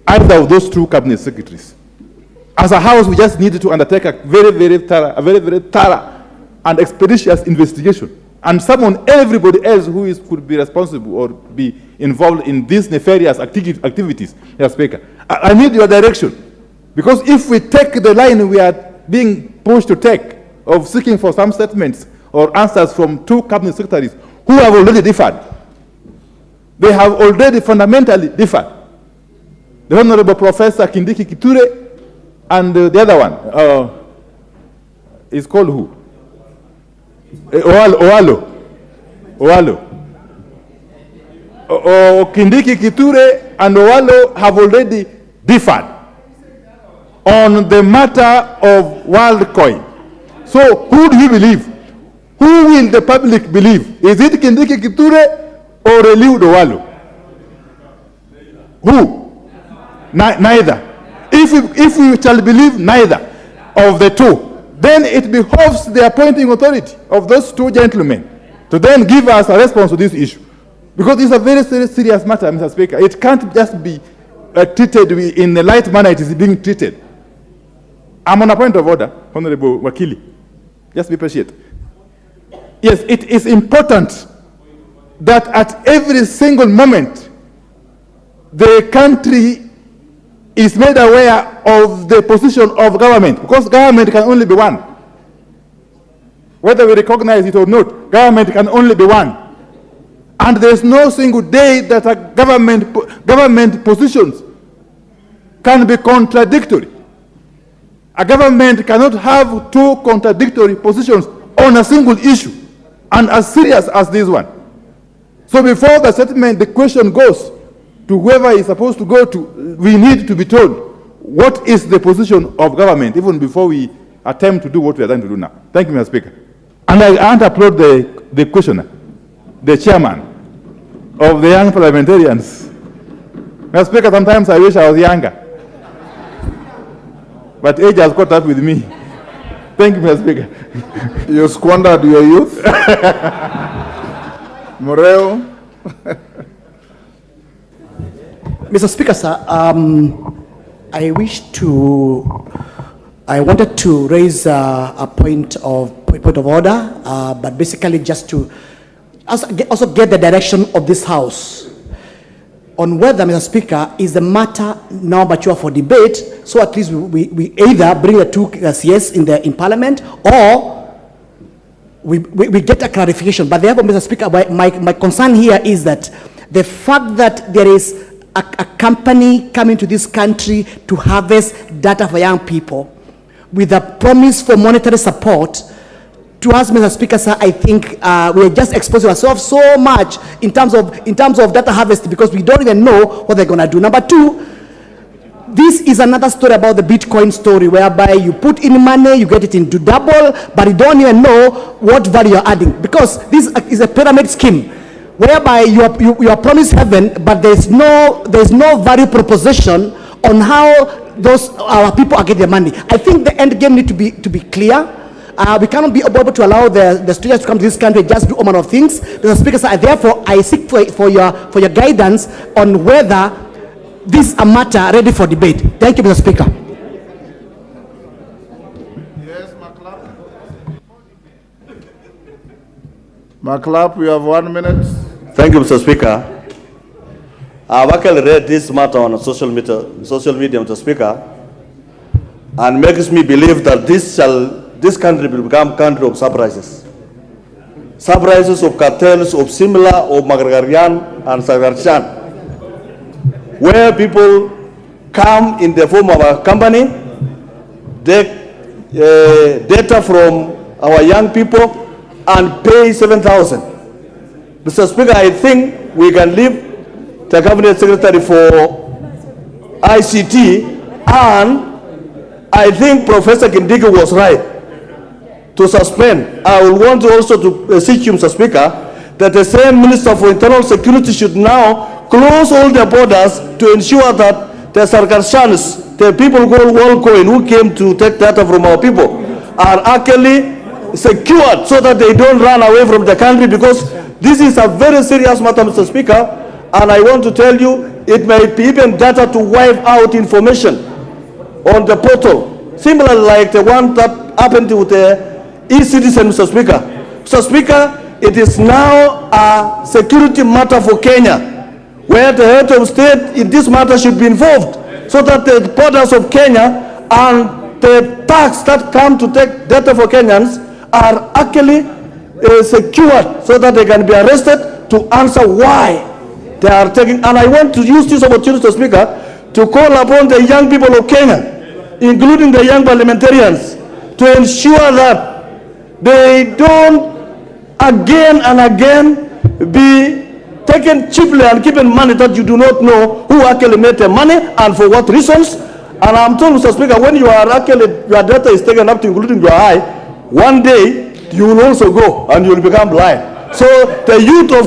either of those two cabinet secretaries. As a house, we just need to undertake a very thorough and expeditious investigation and summon everybody else who could be responsible or be involved in these nefarious activities, Mr. Speaker. I need your direction. Because if we take the line we are being pushed to take of seeking for some statements or answers from two cabinet secretaries who have already differed, they have already fundamentally differed. The Honorable Professor Kindiki Kithure and the other one is called who? Oalo. Kindiki Kithure and Oalo have already differed on the matter of WorldCoin. So who do you believe? Who will the public believe? Is it Kindiki Kithure or Eliud Oalo? Who? Neither. If we shall believe neither of the two, then it behoves the appointing authority of those two gentlemen to then give us a response to this issue. Because it's a very serious matter, Mr. Speaker. It can't just be treated in the light manner it is being treated. I'm on a point of order, Honorable Wakili. Just be patient. Yes, it is important that at every single moment, the country is made aware of the position of government, because government can only be one. Whether we recognize it or not, government can only be one. And there's no single day that a government positions can be contradictory. A government cannot have two contradictory positions on a single issue, and as serious as this one. So before the settlement, the question goes to whoever is supposed to go to, we need to be told what is the position of government, even before we attempt to do what we are trying to do now. Thank you, Mr. Speaker. And I want to applaud the questioner, the chairman of the young parliamentarians. Mr. Speaker, sometimes I wish I was younger. But age has caught up with me. Thank you, Mr. Speaker. You squandered your youth. Moreo. Mr. Speaker, sir, I wanted to raise a point of order, but basically just to also get the direction of this House on whether, Mr. Speaker, is the matter now mature for debate, so at least we either bring the two CS in Parliament, or we get a clarification. But therefore, Mr. Speaker, my concern here is that the fact that there is a company coming to this country to harvest data for young people with a promise for monetary support, to us, Mr. Speaker, sir, I think we are just exposing ourselves so much in terms of data harvest, because we don't even know what they're going to do. Number two, this is another story about the Bitcoin story, whereby you put in money, you get it into double, but you don't even know what value you're adding, because this is a pyramid scheme whereby you are promised heaven, but there's no value proposition on how our people are getting their money. I think the end game need to be clear. We cannot be able to allow the students to come to this country and just do all manner of things. Mr. Speaker, sir, therefore I seek for your guidance on whether this is a matter ready for debate. Thank you, Mr. Speaker. Yes, Maclap, you have 1 minute. Thank you, Mr. Speaker. I've actually read this matter on social media, Mr. Speaker, and makes me believe that this country will become a country of surprises. Surprises of cartels, of Simla, of Magargarian and Sagarchan, where people come in the form of a company, data from our young people, and pay 7,000. Mr. Speaker, I think we can leave the Cabinet Secretary for ICT, and I think Professor Kindiki was right to suspend. I will want to also to seek you, Mr. Speaker, that the same Minister for Internal Security should now close all the borders to ensure that the Sarkarshans, the people called WorldCoin who came to take data from our people, are actually secured so that they don't run away from the country, because this is a very serious matter, Mr. Speaker. And I want to tell you, it may be even better to wipe out information on the portal, similar like the one that happened with the e-citizen, Mr. Speaker. Mr. Speaker, it is now a security matter for Kenya, where the head of state in this matter should be involved, so that the borders of Kenya and the tax that come to take data for Kenyans are actually secured, so that they can be arrested to answer why they are taking. And I want to use this opportunity, Mr. Speaker, to call upon the young people of Kenya, including the young parliamentarians, to ensure that they don't again and again be taken cheaply and given money that you do not know who actually made the money and for what reasons. And I'm told, Mr. Speaker, when you are actually, your data is taken up to including your eye, one day you will also go and you will become blind. So the youth of